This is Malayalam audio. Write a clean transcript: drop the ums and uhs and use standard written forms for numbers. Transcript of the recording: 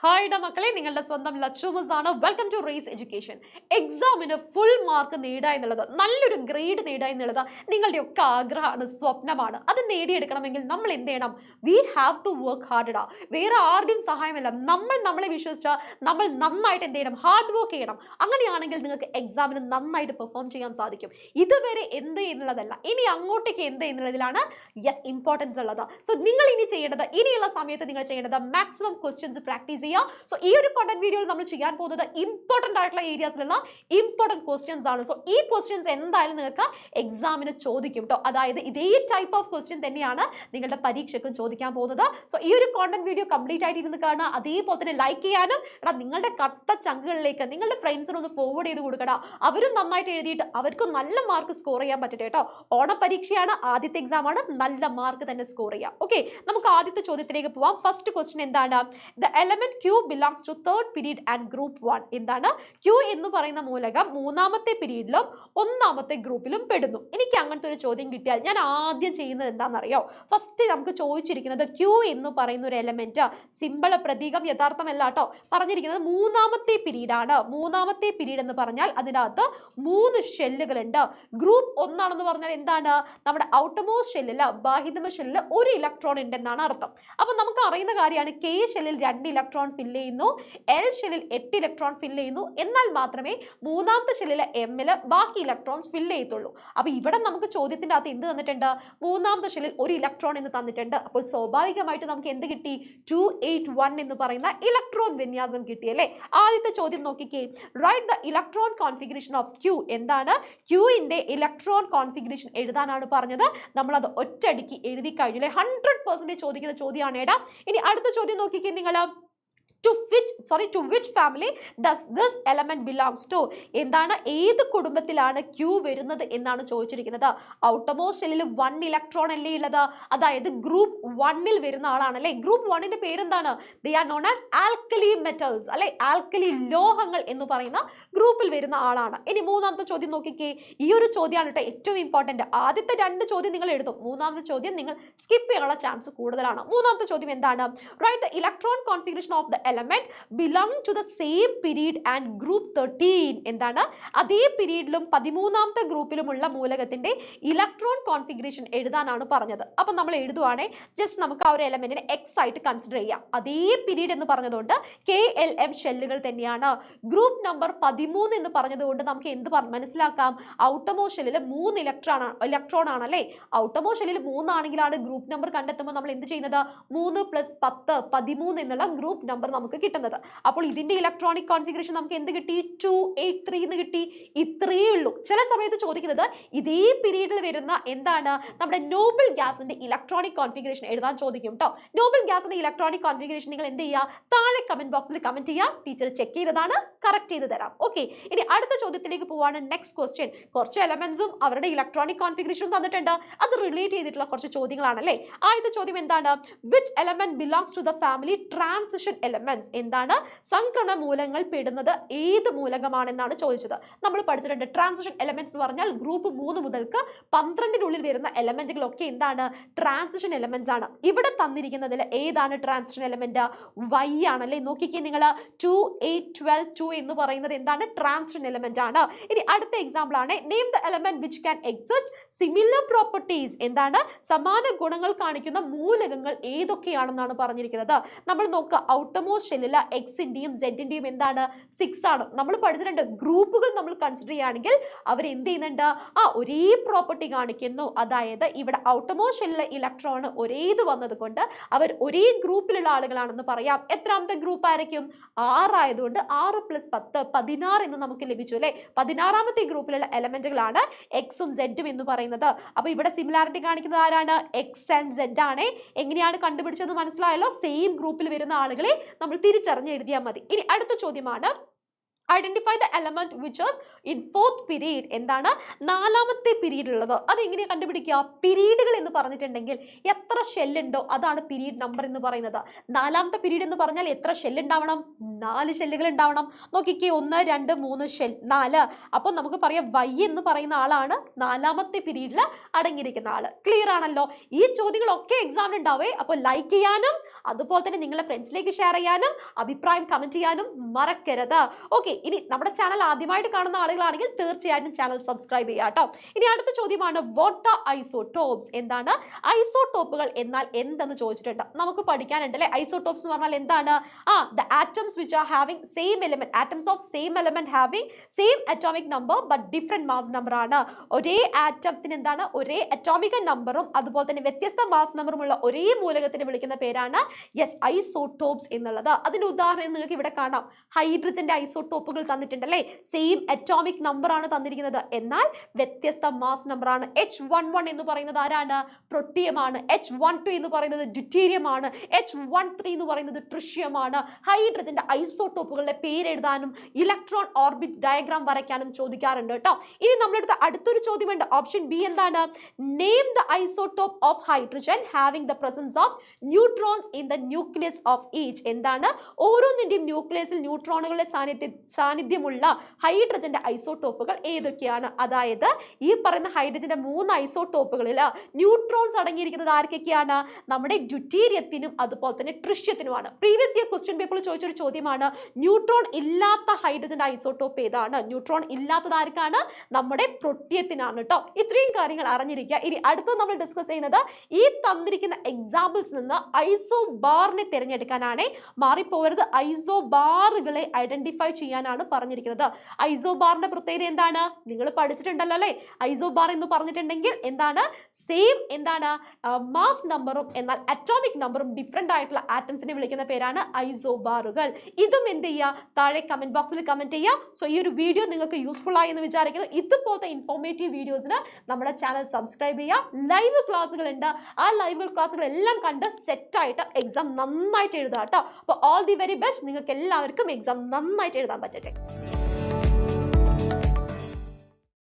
ഹായ് മക്കളെ, നിങ്ങളുടെ സ്വന്തം ലച്ചുമസ് ആണ്. Welcome to race education. എക്സാമിന് ഫുൾ മാർക്ക് നേടുക എന്നുള്ളത്, നല്ലൊരു ഗ്രേഡ് നേടുക എന്നുള്ളത് നിങ്ങളുടെ ഒക്കെ ആഗ്രഹമാണ്, സ്വപ്നമാണ്. അത് നേടിയെടുക്കണമെങ്കിൽ നമ്മൾ എന്ത് ചെയ്യണം? വി ഹാവ് ടു വർക്ക് ഹാർഡാ. വേറെ ആരുടെയും സഹായമല്ല, നമ്മളെ വിശ്വസിച്ചാൽ നമ്മൾ നന്നായിട്ട് എന്ത് ചെയ്യണം? ഹാർഡ് വർക്ക് ചെയ്യണം. അങ്ങനെയാണെങ്കിൽ നിങ്ങൾക്ക് എക്സാമിന് നന്നായിട്ട് പെർഫോം ചെയ്യാൻ സാധിക്കും. ഇതുവരെ എന്ത് എന്നുള്ളതല്ല, ഇനി അങ്ങോട്ടേക്ക് എന്ത് എന്നുള്ളതിലാണ് ഇമ്പോർട്ടൻസ് ഉള്ളത്. സോ നിങ്ങൾ ഇനി ചെയ്യേണ്ടത്, ഇനിയുള്ള സമയത്ത് നിങ്ങൾ ചെയ്യേണ്ടത് മാക്സിമം ക്വസ്റ്റ്യൻസ് പ്രാക്ടീസ് ചെയ്യുക. സോ ഈ ഒരു കോണ്ടന്റ് വീഡിയോയിൽ നമ്മൾ ചെയ്യാൻ പോകുന്നത് ഇമ്പോർട്ടന്റ് ആയിട്ടുള്ള ഏരിയാസിലുള്ള ഇമ്പോർട്ടന്റ് ക്വസ്റ്റ്യൻസ് ആണ്. സോ ഈ ക്വസ്റ്റ്യൻസ് എന്തായാലും നിങ്ങൾക്ക് എക്സാമിന് ചോദിക്കും കേട്ടോ. അതായത് ഇതേ ടൈപ്പ് ഓഫ് ക്വസ്റ്റ്യൻ തന്നെയാണ് നിങ്ങളുടെ പരീക്ഷയ്ക്കും ചോദിക്കാൻ പോകുന്നത്. സോ ഈ ഒരു കോണ്ടന്റ് വീഡിയോ കംപ്ലീറ്റ് ആയിട്ട് ഇരുന്ന് കാണുക. അതേപോലെ തന്നെ ലൈക്ക് ചെയ്യാനും നിങ്ങളുടെ കട്ട ചങ്കുകളിലേക്ക് നിങ്ങളുടെ ഫ്രണ്ട്സിനൊന്ന് ഫോർവേഡ് ചെയ്ത് കൊടുക്കണം. അവരും നന്നായിട്ട് എഴുതിയിട്ട് അവർക്ക് നല്ല മാർക്ക് സ്കോർ ചെയ്യാൻ പറ്റട്ടെ കേട്ടോ. ഓണപരീക്ഷയാണ്, ആദ്യത്തെ എക്സാം ആണ്, നല്ല മാർക്ക് തന്നെ സ്കോർ ചെയ്യാം. ഓക്കെ, നമുക്ക് ആദ്യത്തെ ചോദ്യത്തിലേക്ക് പോവാം. ഫസ്റ്റ് ക്വസ്റ്റ്യൻ എന്താണ്? The element Q belongs to third period and group 1. എന്താണ്? Q എന്ന് പറയുന്ന മൂലകം മൂന്നാമത്തെ പീരീഡിലും ഒന്നാമത്തെ ഗ്രൂപ്പിലും പെടുന്നു. എനിക്ക് അങ്ങനത്തെ ഒരു ചോദ്യം കിട്ടിയാൽ ഞാൻ ആദ്യം ചെയ്യുന്നത് എന്താണെന്നറിയോ? ഫസ്റ്റ് നമുക്ക് ചോദിച്ചിരിക്കുന്നത് Q എന്ന് പറയുന്ന ഒരു എലമെന്റ്, സിമ്പിൾ പ്രതീകം യഥാർത്ഥമല്ല കേട്ടോ, പറഞ്ഞിരിക്കുന്നത് മൂന്നാമത്തെ പീരീഡ് ആണ്. മൂന്നാമത്തെ പീരീഡ് എന്ന് പറഞ്ഞാൽ അതിനകത്ത് 3 ഷെല്ലുകൾ ഉണ്ട്. ഗ്രൂപ്പ് 1 ആണെന്ന് പറഞ്ഞാൽ എന്താണ്? നമ്മുടെ ഔട്ടർമോസ്റ്റ് ഷെല്ലില്, ബാഹ്യതമ ഷെല്ലില് ഒരു ഇലക്ട്രോൺ ഉണ്ടെന്നാണ് അർത്ഥം. അപ്പൊ നമുക്ക് അറിയുന്ന കാര്യമാണ്, K ഷെല്ലിൽ 2 ഇലക്ട്രോൺ ഫില്ല് ചെയ്യുന്നു, L ഷെല്ലിൽ 8 ഇലക്ട്രോൺ ഫില്ല് ചെയ്യുന്നു. എന്നാൽ മാത്രമേ മൂന്നാമത്തെ ഷെല്ലിലെ M-ല് ബാക്കി ഇലക്ട്രോൺസ് ഫില്ല് ചെയ്യത്തുള്ളൂ. അപ്പൊ ഇവിടെ നമുക്ക് ചോദ്യത്തിന്റെ അകത്ത് എന്ത് തന്നിട്ടുണ്ട്? മൂന്നാമത്തെ ഷെല്ലിൽ ഒരു ഇലക്ട്രോൺ എന്ന് തന്നിട്ടുണ്ട്. അപ്പോൾ സ്വാഭാവികമായിട്ട് നമുക്ക് എന്ത് കിട്ടി? 281 എന്ന് പറയുന്ന ഇലക്ട്രോൺ വിന്യാസം കിട്ടിയല്ലേ? ആദ്യത്തെ ചോദ്യം നോക്കിക്കേ. Write the electron configuration of Q. എന്താണ്? Qന്റെ ഇലക്ട്രോൺ കോൺഫിഗറേഷൻ എഴുതാനാണ് പറഞ്ഞത്. നമ്മൾ അത് ഒറ്റയടിക്ക് എഴുതി കഴിഞ്ഞു. 100% ചോദിക്കുന്ന ചോദ്യമാണ് ഏടാ. ഇനി അടുത്ത ചോദ്യം നോക്കിക്കേ നിങ്ങൾ. To which family does this element belongs to? എന്താണ്? ഏത് കുടുംബത്തിലാണ് Q വരുന്നത് എന്നാണ് ചോദിച്ചിരിക്കുന്നത്. ഔട്ടർമോസ്റ്റ് ഷെല്ലിൽ 1 ഇലക്ട്രോൺ അല്ലേ ഉള്ളത്? അതായത് ഗ്രൂപ്പ് 1-ൽ വരുന്ന ആളാണല്ലേ. ഗ്രൂപ്പ് 1-ന്റെ പേരെന്താണ്? They are known as alkali metals അല്ലെ, ആൽക്കലി ലോഹങ്ങൾ എന്ന് പറയുന്ന ഗ്രൂപ്പിൽ വരുന്ന ആളാണ്. ഇനി മൂന്നാമത്തെ ചോദ്യം നോക്കിക്കേ. ഈ ഒരു ചോദ്യമാണ് കേട്ടോ ഏറ്റവും ഇമ്പോർട്ടന്റ്. ആദ്യത്തെ 2 ചോദ്യം നിങ്ങൾ എഴുതും, മൂന്നാമത്തെ ചോദ്യം നിങ്ങൾ സ്കിപ്പ് ചെയ്യാനുള്ള ചാൻസ് കൂടുതലാണ്. മൂന്നാമത്തെ ചോദ്യം എന്താണ്? Write the electron configuration of the element belonging to the same period and group 13. എന്താണ്? അതേ പീരീഡിലും 13ാമത്തെ ഗ്രൂപ്പിലുമുള്ള മൂലകത്തിന്റെ ഇലക്ട്രോൺ കോൺഫിഗറേഷൻ എഴുതാനാണ് പറഞ്ഞത്. അപ്പൊ നമ്മൾ എഴുതുവാണേ, ജസ്റ്റ് നമുക്ക് ആ ഒരു എലമെന്റിനെ X ആയിട്ട് കൺസിഡർ ചെയ്യാം. അതേ പീരീഡ് എന്ന് പറഞ്ഞതുകൊണ്ട് KLM ഷെല്ലുകൾ തന്നെയാണ്. ഗ്രൂപ്പ് നമ്പർ 13 എന്ന് പറഞ്ഞതുകൊണ്ട് നമുക്ക് എന്ത് മനസ്സിലാക്കാം? ഔട്ടർമോസ്റ്റ് ഷെല്ലിൽ 3 ഇലക്ട്രോൺ ആണല്ലേ. ഔട്ടർമോസ്റ്റ് ഷെല്ലിൽ 3 ആണെങ്കിലാണ് ഗ്രൂപ്പ് നമ്പർ കണ്ടെത്തുമ്പോൾ നമ്മൾ എന്ത് ചെയ്യുന്നത്? 3 + 10 13 എന്നുള്ള ഗ്രൂപ്പ് നമ്പർ നമുക്ക് കിട്ടുന്നത്. അപ്പോൾ ഇതിന്റെ ഇലക്ട്രോണിക് കോൺഫിഗറേഷൻ നമുക്ക് എന്ത് കിട്ടി? 283 എന്ന് കിട്ടി. ഇത്രയേ ഉള്ളൂ. ചില സമയത്ത് ചോദിക്കുന്നത് ഇതേ പീരീഡിൽ വരുന്ന എന്താണ്? നമ്മുടെ നോബിൾ ഗ്യാസിന്റെ ഇലക്ട്രോണിക് കോൺഫിഗറേഷൻ എഴുതാൻ ചോദിക്കും കേട്ടോ. നോബിൾ ഗ്യാസിന്റെ ഇലക്ട്രോണിക് കോൺഫിഗറേഷൻ നിങ്ങൾ എന്ത് ചെയ്യുക? താഴെ കമന്റ് ബോക്സിൽ കമന്റ് ചെയ്യുക. ടീച്ചർ ചെക്ക് ചെയ്തതാണ്, കറക്റ്റ് ചെയ്ത് തരാം. ഓക്കെ, ഇനി അടുത്ത ചോദ്യത്തിലേക്ക് പോവാണ്. Next question. കുറച്ച് എലമെന്റ്സും അവരുടെ ഇലക്ട്രോണിക് കോൺഫിഗറേഷനും തന്നിട്ടുണ്ട്. അത് റിലേറ്റ് ചെയ്തിട്ടുള്ള കുറച്ച് ചോദ്യങ്ങളാണല്ലേ. ആദ്യത്തെ ചോദ്യം എന്താണ്? Which element belongs to the family transition elements? എന്താണ്? സംക്രമണ മൂലകങ്ങൾ പെടുന്നത് ഏത് മൂലകമാണെന്നാണ് ചോദിച്ചത്. നമ്മൾ പഠിച്ചിട്ടുണ്ട് ട്രാൻസിഷൻ എലമെന്റ്സ് എന്ന് പറഞ്ഞാൽ ഗ്രൂപ്പ് 3 മുതൽക്ക് 12-നുള്ളിൽ വരുന്ന എലമെന്റുകളൊക്കെ എന്താണ്? ട്രാൻസിഷൻ എലമെന്റ്സ് ആണ്. ഇവിടെ തന്നിരിക്കുന്നതിൽ ഏതാണ് ട്രാൻസിഷൻ എലമെന്റ്? Y ആണല്ലേ. നോക്കിക്കേ നിങ്ങൾ, 2 8 12 2 എന്ന് പറയുന്നത് എന്താണ്? ട്രാൻസിഷൻ എലമെന്റ് ആണ്. ഇനി അടുത്ത എക്സാമ്പിൾ ആണ്, name the element which can exist similar properties. എന്താണ്? സമാന ഗുണങ്ങൾ കാണിക്കുന്ന മൂലകങ്ങൾ ഏതൊക്കെയാണെന്നാണ് പറഞ്ഞിരിക്കുന്നത്. നമ്മൾ നോക്കുക, ഔട്ടർമോസ്റ്റ് ഷെല്ലിൽ X-ന്റെയും Z-ന്റെയും എന്താണ്? 6 ആണ്. നമ്മൾ പഠിച്ചിട്ടുണ്ട് ഗ്രൂപ്പുകൾ നമ്മൾ കൺസിഡർ ചെയ്യുകയാണെങ്കിൽ അവർ എന്ത് ചെയ്യുന്നുണ്ട്? ഒരേ പ്രോപ്പർട്ടി കാണിക്കുന്നു. അതായത് ഇവിടെ ഔട്ടർമോസ്റ്റ് ഷെല്ലിലെ ഇലക്ട്രോൺ ഒരേത് വന്നത് കൊണ്ട് അവർ ഒരേ ഗ്രൂപ്പിലുള്ള ആളുകളാണെന്ന് പറയാം. എത്രാമത്തെ ഗ്രൂപ്പ് ആയിരിക്കും? 6 ആയതുകൊണ്ട് 6 + 10 16 എന്ന് നമുക്ക് ലഭിച്ചു അല്ലെ. 16ാമത്തെ ഗ്രൂപ്പിലുള്ള എലമെന്റുകളാണ് X-ഉം Z-ഉം എന്ന് പറയുന്നത്. അപ്പൊ ഇവിടെ സിമിലാരിറ്റി കാണിക്കുന്നത് ആരാണ്? X and Z ആണ്. എങ്ങനെയാണ് കണ്ടുപിടിച്ചത് മനസ്സിലായല്ലോ. സെയിം ഗ്രൂപ്പിൽ വരുന്ന ആളുകളെ നമ്മൾ തിരിച്ചറിഞ്ഞ് എഴുതിയാൽ മതി. ഇനി അടുത്ത ചോദ്യമാണ്, identify the element which is in fourth period. എന്താണ് നാലാമത്തെ പീരീഡ് ഉള്ളത്? അത് എങ്ങനെയാണ് കണ്ടുപിടിക്കുക? പീരീഡുകൾ എന്ന് പറഞ്ഞിട്ടുണ്ടെങ്കിൽ എത്ര ഷെല്ലുണ്ടോ അതാണ് പീരീഡ് നമ്പർ എന്ന് പറയുന്നത്. നാലാമത്തെ പീരീഡ് എന്ന് പറഞ്ഞാൽ എത്ര ഷെല്ല് ഉണ്ടാവണം? 4 ഷെല്ലുകൾ ഉണ്ടാവണം. നോക്കിക്കേ, 1 2 3 ഷെൽ 4. അപ്പോൾ നമുക്ക് പറയാം വൈ എന്ന് പറയുന്ന ആളാണ് നാലാമത്തെ പീരീഡിൽ അടങ്ങിയിരിക്കുന്ന ആള്. ക്ലിയർ ആണല്ലോ? ഈ ചോദ്യങ്ങളൊക്കെ എക്സാമിന് ഉണ്ടാവേ. അപ്പോൾ ലൈക്ക് ചെയ്യാനും അതുപോലെ തന്നെ നിങ്ങളുടെ ഫ്രണ്ട്സിലേക്ക് ഷെയർ ചെയ്യാനും അഭിപ്രായം കമന്റ് ചെയ്യാനും മറക്കരുത്. ഓക്കെ, ഇനി നമ്മുടെ ചാനൽ ആദ്യമായിട്ട് കാണുന്ന ആളുകളാണെങ്കിൽ തീർച്ചയായിട്ടും ചാനൽ സബ്സ്ക്രൈബ് ചെയ്യുക കേട്ടോ. ഇനി അടുത്ത ചോദ്യമാണ് വാട്ട് ആർ ഐസോടോപ്സ്? എന്താണ് ഐസോടോപ്പുകൾ എന്നാൽ എന്തെന്ന് ചോദിച്ചിട്ടുണ്ട്. നമുക്ക് പഠിക്കാനുണ്ട് അല്ലേ? ഐസോടോപ്സ് എന്ന് പറഞ്ഞാൽ എന്താണ്? The atoms which are having same element, atoms of same element having same atomic number but different mass number ആണ്. ഒരേ ആറ്റത്തിന് എന്താണ്? ഒരേ അറ്റോമിക് നമ്പറും അതുപോലെ തന്നെ വ്യത്യസ്ത മാസ് നമ്പറുമുള്ള ഒരേ മൂലകത്തിന് വിളിക്കുന്ന പേരാണ് യെസ് ഐസോടോപ്സ് എന്നുള്ളത്. അതിന്റെ ഉദാഹരണം നിങ്ങൾക്ക് ഇവിടെ കാണാം. ഹൈഡ്രജന്റെ ഐസോടോപ്പുകൾ തന്നിട്ടുണ്ടല്ലേ? സെയിം അറ്റോമിക് നമ്പർ ആണ് തന്നിരിക്കുന്നത്, എന്നാൽ വ്യത്യസ്ത മാസ് നമ്പർ ആണ്. H11 എന്ന് പറയുന്നത് ആരാണ്? പ്രൊട്ടിയമാണ്. H12 എന്ന് പറയുന്നത് ഡ്യൂറ്റീരിയമാണ്. H13 എന്ന് പറയുന്നത് ട്രിഷ്യമാണ്. ഹൈഡ്രജന്റെ ഐസോടോപ്പുകളുടെ പേര് എഴുതാനും ഇലക്ട്രോൺ ഓർബിറ്റ് ഡയഗ്രാം വരയ്ക്കാനും ചോദിക്കാറുണ്ട് കേട്ടോ. ഇനി നമ്മളെടുത്ത അടുത്തൊരു ചോദ്യമുണ്ട്. ഓപ്ഷൻ ബി എന്താണ്? Name the isotope of hydrogen having the presence of neutrons in the nucleus of each. എന്താണ്? ഓരോന്നിന്റെയും ന്യൂക്ലിയസിൽ ന്യൂട്രോണുകളുടെ സാന്നിധ്യമുള്ള ഹൈഡ്രജന്റെ ഐസോടോപ്പുകൾ ഏതൊക്കെയാണ്? അതായത് ഈ പറയുന്ന ഹൈഡ്രജന്റെ 3 ഐസോടോപ്പുകളിൽ ന്യൂട്രോൺസ് അടങ്ങിയിരിക്കുന്നത് ആർക്കൊക്കെയാണ്? നമ്മുടെ ഡ്യൂറ്റീരിയത്തിനും അതുപോലെ തന്നെ ട്രിഷ്യത്തിനുമാണ്. പ്രീവിയസ് ഇയർ ക്വസ്റ്റ്യൻ പേപ്പറിൽ ചോദിച്ചൊരു ചോദ്യമാണ്, ന്യൂട്രോൺ ഇല്ലാത്ത ഹൈഡ്രജന്റെ ഐസോടോപ്പ് ഏതാണ്? ന്യൂട്രോൺ ഇല്ലാത്തത് ആർക്കാണ്? നമ്മുടെ പ്രൊട്ടിയത്തിനാണ് കേട്ടോ. ഇത്രയും കാര്യങ്ങൾ അറിഞ്ഞിരിക്കുക. ഇനി അടുത്തത് നമ്മൾ ഡിസ്കസ് ചെയ്യുന്നത് ഈ തന്നിരിക്കുന്ന എക്സാമ്പിൾസ് നിന്ന് ഐസോബാറിനെ തിരഞ്ഞെടുക്കാനാണ്. മാറിപ്പോകരുത്, ഐസോബാറുകളെ ഐഡന്റിഫൈ ചെയ്യാനാണ് പറഞ്ഞിരിക്കുന്നത്. ഐസോബാറിന്റെ പ്രത്യേകത എന്താണ്? നിങ്ങൾ പഠിച്ചിട്ടുണ്ടല്ലോ അല്ലേ? ഐസോബാർ എന്ന് പറഞ്ഞിട്ടുണ്ടെങ്കിൽ എന്താണ്? സെയിം എന്താണ് മാസ് നമ്പറും എന്നാൽ അറ്റോമിക് നമ്പറും ഡിഫറെന്റ് ആയിട്ടുള്ള ആറ്റംസിനെ വിളിക്കുന്ന പേരാണ് ഐസോബാറുകൾ. ഇതും എന്ത് ചെയ്യുക? താഴെ കമന്റ് ബോക്സിൽ കമന്റ് ചെയ്യുക. സോ ഈ ഒരു വീഡിയോ നിങ്ങൾക്ക് യൂസ്ഫുൾ ആയി എന്ന് വിചാരിക്കുന്നു. ഇതുപോലത്തെ ഇൻഫോർമേറ്റീവ് വീഡിയോസിന് നമ്മുടെ ചാനൽ സബ്സ്ക്രൈബ് ചെയ്യുക. ലൈവ് ക്ലാസ്സുകൾ ഉണ്ട്, ആ ലൈവ് ക്ലാസ്സുകൾ എല്ലാം കണ്ട് സെറ്റ് ആയിട്ട് എക്സാം നന്നായിട്ട് എഴുതാം കേട്ടോ. അപ്പോൾ ഓൾ ദി വെരി ബെസ്റ്റ്. നിങ്ങൾക്ക് എല്ലാവർക്കും എക്സാം നന്നായിട്ട് എഴുതാൻ പറ്റട്ടെ.